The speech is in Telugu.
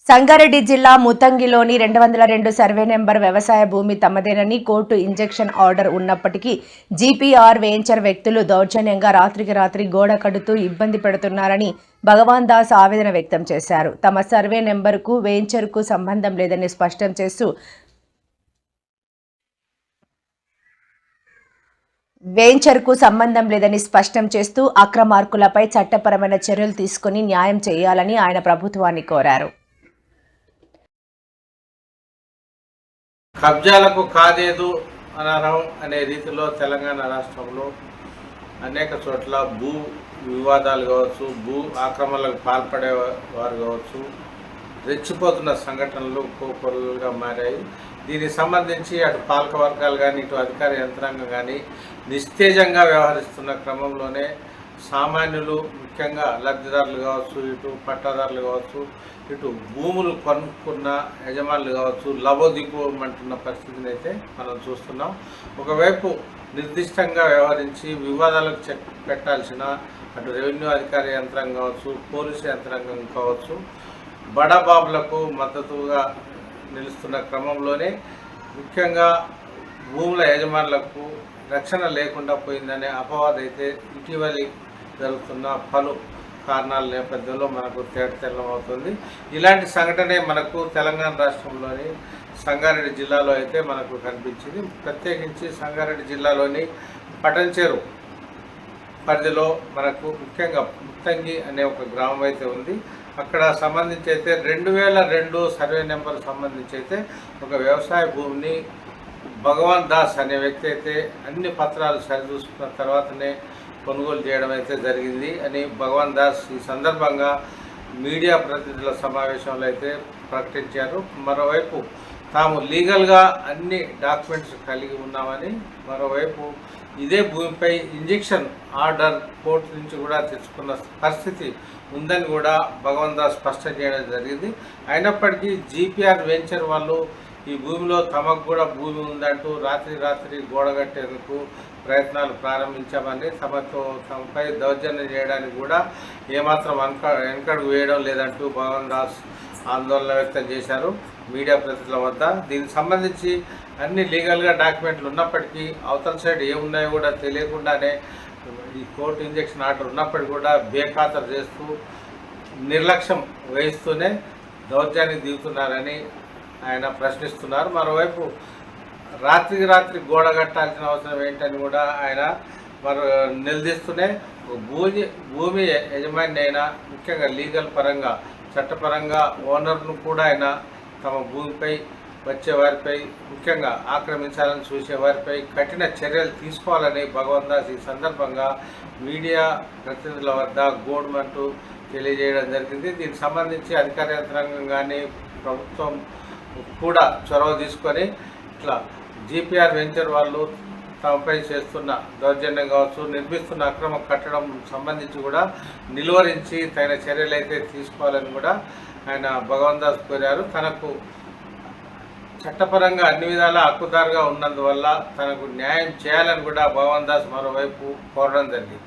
సంగారెడ్డి జిల్లా ముతంగిలోని 202 సర్వే నెంబర్ వ్యవసాయ భూమి తమదేనని కోర్టు ఇంజెక్షన్ ఆర్డర్ ఉన్నప్పటికీ జీపీఆర్ వెంచర్ వ్యక్తులు దౌర్జన్యంగా రాత్రికి రాత్రి గోడ కడుతూ ఇబ్బంది పెడుతున్నారని భగవాన్ దాస్ ఆవేదన వ్యక్తం చేశారు. తమ సర్వే నెంబర్కు వెంచర్కు సంబంధం లేదని స్పష్టం చేస్తూ అక్రమార్కులపై చట్టపరమైన చర్యలు తీసుకుని న్యాయం చేయాలని ఆయన ప్రభుత్వాన్ని కోరారు. కబ్జాలకు కాదేదు అనరం అనే రీతిలో తెలంగాణ రాష్ట్రంలో అనేక చోట్ల భూ వివాదాలు కావచ్చు, భూ ఆక్రమణలకు పాల్పడే వారు కావచ్చు, రెచ్చిపోతున్న సంఘటనలు కోకొల్లుగా మారాయి. దీనికి సంబంధించి అటు పాలక వర్గాలు కానీ ఇటు అధికార యంత్రాంగం కానీ నిస్తేజంగా వ్యవహరిస్తున్న క్రమంలోనే సామాన్యులు, ముఖ్యంగా లబ్ధిదారులు కావచ్చు, ఇటు పట్టాదారులు కావచ్చు, ఇటు భూములు కొనుక్కున్న యజమానులు కావచ్చు లబోదిపోమంటున్న పరిస్థితిని అయితే మనం చూస్తున్నాం. ఒకవైపు నిర్దిష్టంగా వ్యవహరించి వివాదాలకు చెక్ పెట్టాల్సిన అటు రెవెన్యూ అధికార యంత్రాంగం కావచ్చు, పోలీసు యంత్రాంగం కావచ్చు బడాబాబులకు మద్దతుగా నిలుస్తున్న క్రమంలోనే ముఖ్యంగా భూముల యజమానులకు రక్షణ లేకుండా పోయిందనే అపవాదం అయితే ఇటీవలి జరుగుతున్న పలు కారణాల నేపథ్యంలో మనకు తేటతెల్లమవుతుంది. ఇలాంటి సంఘటనే మనకు తెలంగాణ రాష్ట్రంలోని సంగారెడ్డి జిల్లాలో అయితే మనకు కనిపించింది. ప్రత్యేకించి సంగారెడ్డి జిల్లాలోని పటంచెరు పరిధిలో మనకు ముఖ్యంగా ముత్తంగి అనే ఒక గ్రామం అయితే ఉంది. అక్కడ సంబంధించి అయితే 2002 సర్వే నెంబర్ సంబంధించి అయితే ఒక వ్యవసాయ భూమిని భగవాన్ దాస్ అనే వ్యక్తి అయితే అన్ని పత్రాలు సరిచూసుకున్న తర్వాతనే కొనుగోలు చేయడం అయితే జరిగింది అని భగవాన్ దాస్ ఈ సందర్భంగా మీడియా ప్రతినిధుల సమావేశంలో అయితే ప్రకటించారు. మరోవైపు తాము లీగల్గా అన్ని డాక్యుమెంట్స్ కలిగి ఉన్నామని, మరోవైపు ఇదే భూమిపై ఇంజెక్షన్ ఆర్డర్ కోర్టు నుంచి కూడా తెచ్చుకున్న పరిస్థితి ఉందని కూడా భగవాన్ దాస్ స్పష్టం చేయడం జరిగింది. అయినప్పటికీ జీపీఆర్ వెంచర్ వాళ్ళు ఈ భూమిలో తమకు కూడా భూమి ఉందంటూ రాత్రి గోడగట్టేందుకు ప్రయత్నాలు ప్రారంభించామని, తమపై దౌర్జన్యం చేయడానికి కూడా ఏమాత్రం వెనకడుగు వేయడం లేదంటూ భగవాన్ దాస్ ఆందోళన వ్యక్తం చేశారు మీడియా ప్రతినిధుల వద్ద. దీనికి సంబంధించి అన్ని లీగల్గా డాక్యుమెంట్లు ఉన్నప్పటికీ అవతల సైడ్ ఏమున్నాయో కూడా తెలియకుండానే ఈ కోర్టు ఇంజెక్షన్ ఆర్డర్ ఉన్నప్పటికీ కూడా బేఖాతరు చేస్తూ నిర్లక్ష్యం వహిస్తూనే దౌర్జన్యం దిగుతున్నారని ఆయన ప్రశ్నిస్తున్నారు. మరోవైపు రాత్రికి రాత్రి గోడ కట్టాల్సిన అవసరం ఏంటని కూడా ఆయన నిలదీస్తూనే భూమి యజమాని అయినా ముఖ్యంగా లీగల్ పరంగా చట్టపరంగా ఓనర్ను కూడా ఆయన తమ భూమిపై వచ్చే వారిపై ముఖ్యంగా ఆక్రమించాలని చూసే వారిపై కఠిన చర్యలు తీసుకోవాలని భగవాన్ దాస్ ఈ సందర్భంగా మీడియా ప్రతినిధుల వద్ద గోడుమంటూ తెలియజేయడం జరిగింది. దీనికి సంబంధించి అధికార యంత్రాంగం కానీ ప్రభుత్వం కూడా చొరవ తీసుకొని ఇట్లా జీపీఆర్ వెంచర్ వాళ్ళు తమపై చేస్తున్న దౌర్జన్యం కావచ్చు, నిర్మిస్తున్న అక్రమ కట్టడం సంబంధించి కూడా నిలువరించి తగిన చర్యలు అయితే తీసుకోవాలని కూడా ఆయన భగవాన్ దాస్ కోరారు. తనకు చట్టపరంగా అన్ని విధాలా హక్కుదారుగా ఉన్నందువల్ల తనకు న్యాయం చేయాలని కూడా భగవాన్ దాస్ మరోవైపు కోరడం జరిగింది.